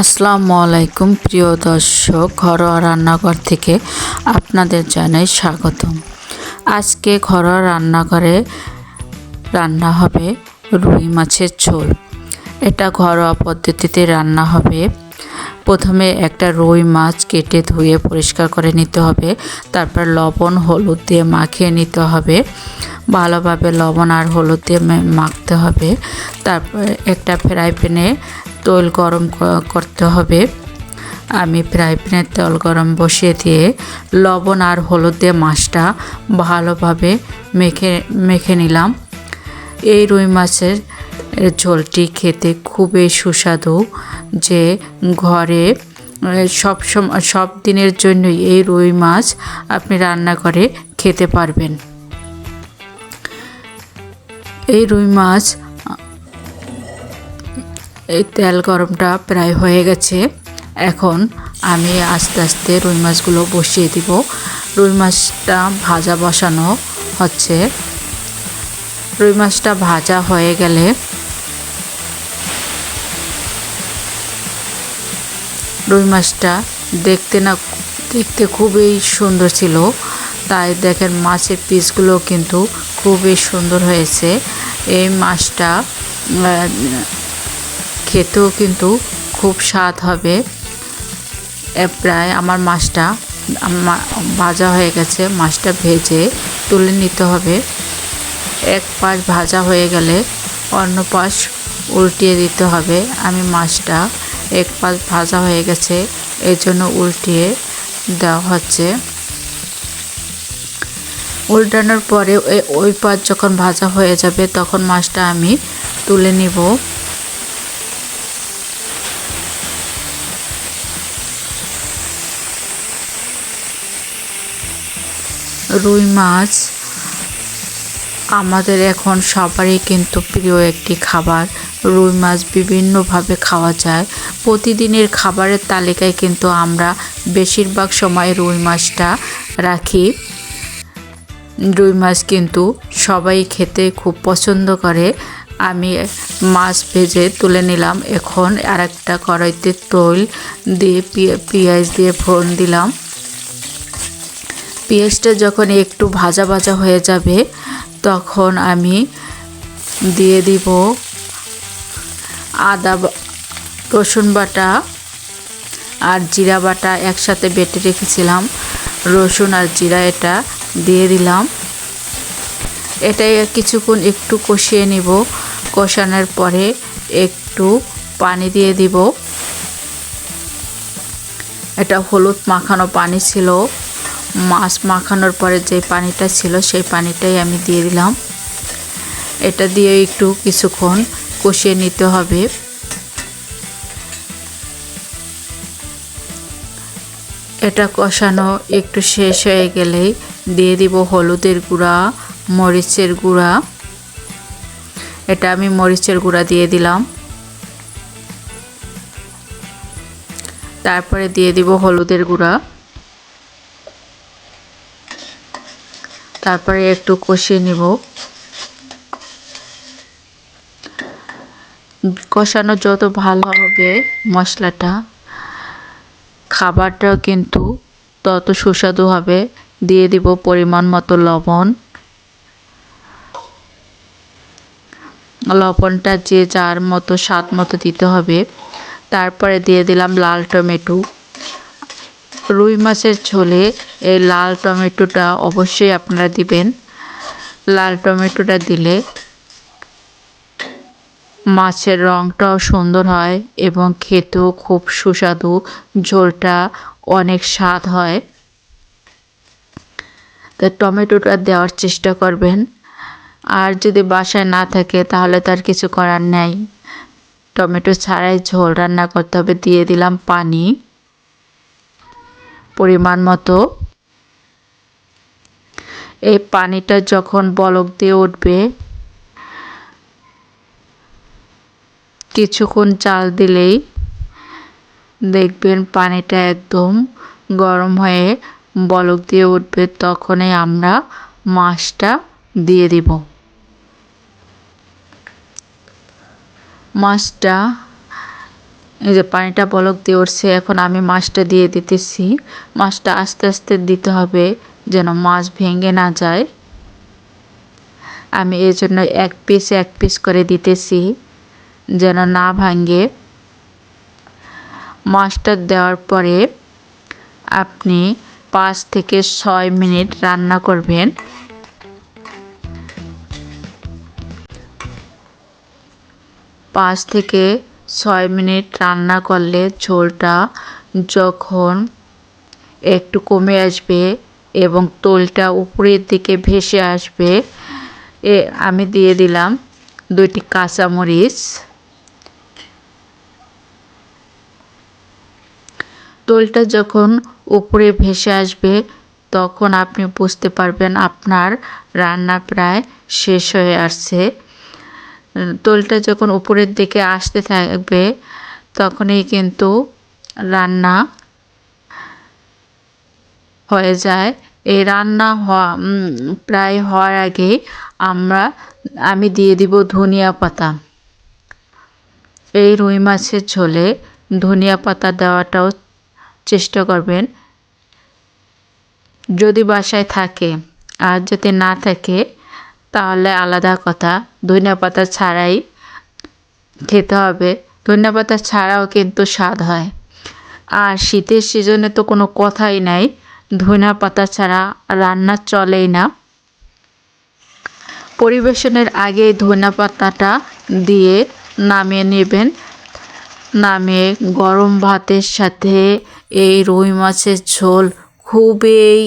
আসসালামু আলাইকুম প্রিয় দর্শক, ঘরোয়া রান্নাঘর থেকে আপনাদের জানাই স্বাগতম। আজকে ঘরোয়া রান্নাঘরে রান্না হবে রুই মাছের ঝোল। এটা ঘরোয়া পদ্ধতিতে রান্না হবে। প্রথমে একটা রুই মাছ কেটে ধুয়ে পরিষ্কার করে নিতে হবে। তারপর লবণ হলুদ দিয়ে মাখিয়ে নিতে হবে। ভালোভাবে লবণ আর হলুদ দিয়ে মাখতে হবে। তারপর একটা ফ্রাই প্যানে তেল গরম করতে হবে। আমি ফ্রাই প্যানে তেল গরম বসিয়ে দিয়ে লবণ আর হলুদ দিয়ে মাছটা ভালোভাবে মেখে নিলাম। এই রুই মাছের ঝোলটি খেতে খুবই সুস্বাদু, যে ঘরে সব দিনের জন্যই এই রুই মাছ আপনি রান্না করে খেতে পারবেন। এই রুই মাছ, এই তেল গরমটা প্রায় হয়ে গেছে। এখন আমি আস্তে আস্তে রুই মাছগুলো বসিয়ে দিব। রুই মাছটা ভাজা বসানো হচ্ছে। রুই মাছটা ভাজা হয়ে গেলে রুই মাছটা দেখতে খুবই সুন্দর ছিল। তাই দেখেন মাছের পিসগুলো কিন্তু খুবই সুন্দর হয়েছে। এই মাছটা খেতেও কিন্তু খুব স্বাদ হবে। প্রায় আমার মাছটা ভাজা হয়ে গেছে। মাছটা ভেজে তুলে নিতে হবে। এক পাশ ভাজা হয়ে গেলে অন্য পাশ উল্টিয়ে দিতে হবে। আমি মাছটা এক পাশ ভাজা হয়ে গেছে, এই জন্য উল্টিয়ে দেওয়া হচ্ছে। উল্টানোর পরে ওই পাশ যখন ভাজা হয়ে যাবে তখন মাছটা আমি তুলে নিব। রুই মাছ আমাদের এখন সবারই কিন্তু প্রিয় একটি খাবার। রুই মাছ বিভিন্নভাবে খাওয়া যায়। প্রতিদিনের খাবারের তালিকায় কিন্তু আমরা বেশিরভাগ সময় রুই মাছটা রাখি। রুই মাছ কিন্তু সবাই খেতে খুব পছন্দ করে। আমি মাছ ভেজে তুলে নিলাম। এখন আরেকটা কড়াইতে তেল দিয়ে পেঁয়াজ দিয়ে ফোড়ন দিলাম। পেঁয়াজটা যখন একটু ভাজা ভাজা হয়ে যাবে তখন আমি দিয়ে দিব আদা রসুন বাটা আর জিরা বাটা একসাথে বেটে রেখেছিলাম। রসুন আর জিরা এটা দিয়ে দিলাম। এটাই কিছুক্ষণ একটু কষিয়ে নিব। কষানোর পরে একটু পানি দিয়ে দিব। এটা হলুদ মাখানো পানি ছিল। মাছ মাখানোর পরে যে পানিটা ছিল সেই পানিটাই আমি দিয়ে দিলাম। এটা দিয়ে একটু কিছুক্ষণ কষিয়ে নিতে হবে। এটা কষানো একটু শেষ হয়ে গেলেই দিয়ে দিব হলুদের গুঁড়া, মরিচের গুঁড়া। এটা আমি মরিচের গুঁড়া দিয়ে দিলাম। তারপরে দিয়ে দিব হলুদের গুঁড়া। তারপরে একটু কষিয়ে নিব। কষানো যত ভালো হবে মশলাটা, খাবারটাও কিন্তু তত সুস্বাদু হবে। দিয়ে দিব পরিমাণ মতো লবণ। লবণটা যে যার মতো স্বাদ মতো দিতে হবে। তারপরে দিয়ে দিলাম লাল টমেটো। রুই মাছের ঝোলে এই লাল টমেটোটা অবশ্যই আপনারা দিবেন। লাল টমেটোটা দিলে মাছের রঙটাও সুন্দর হয় এবং খেতেও খুব সুস্বাদু। ঝোলটা অনেক স্বাদ হয়। তাই টমেটোটা দেওয়ার চেষ্টা করবেন। আর যদি বাসায় না থাকে তাহলে তার কিছু করার নেই। টমেটো ছাড়াই ঝোল রান্না করতে হবে। দিয়ে দিলাম পানি পরিমাণ মতো। এই পানিটা যখন বলক দিয়ে উঠবে কিছুক্ষণ জাল দিলেই দেখবেন পানিটা একদম গরম হয়ে বলক দিয়ে উঠবে। তখনই আমরা মাছটা দিয়ে দিব। মাছটা এই যে পানিটা বলক দিয়ে উঠছে, এখন আমি মাছটা দিয়ে দিতেছি। মাছটা আস্তে আস্তে দিতে হবে যেন মাছ ভেঙে না যায়। আমি এই জন্য এক পিস করে দিতেছি যেন না ভাঙে। মাছটা দেওয়ার পরে আপনি 5 থেকে 6 মিনিট রান্না করবেন। 5 থেকে 6 মিনিট রান্না করলে ঝোলটা যখন একটু কমে আসবে এবং তোলটা উপরের দিকে ভেসে আসবে, আমি দিয়ে দিলাম 2টি কাঁচামরিচ। তোলটা যখন উপরে ভেসে আসবে তখন আপনি বুঝতে পারবেন আপনার রান্না প্রায় শেষ হয়ে আসছে। তোলটা যখন উপরের দিকে আসতে থাকবে তখনই কিন্তু রান্না হয়ে যায়। এই রান্না প্রায় হওয়ার আগে আমি দিয়ে দিব ধনিয়া পাতা। এই রুই মাছের ঝোলে ধনিয়া পাতা দেওয়াটাও চেষ্টা করবেন যদি বাসায় থাকে, আর যদি না থাকে তাহলে আলাদা কথা, ধনিয়া পাতা ছাড়াই খেতে হবে। ধনিয়া পাতা ছাড়াও কিন্তু স্বাদ হয়। আর শীতের সিজনে তো কোনো কথাই নাই, ধনিয়া পাতা ছাড়া রান্না চলেই না। পরিবেশনের আগে ধনিয়া পাতাটা দিয়ে নামিয়ে নেবেন। নামিয়ে গরম ভাতের সাথে এই রুই মাছের ঝোল খুবই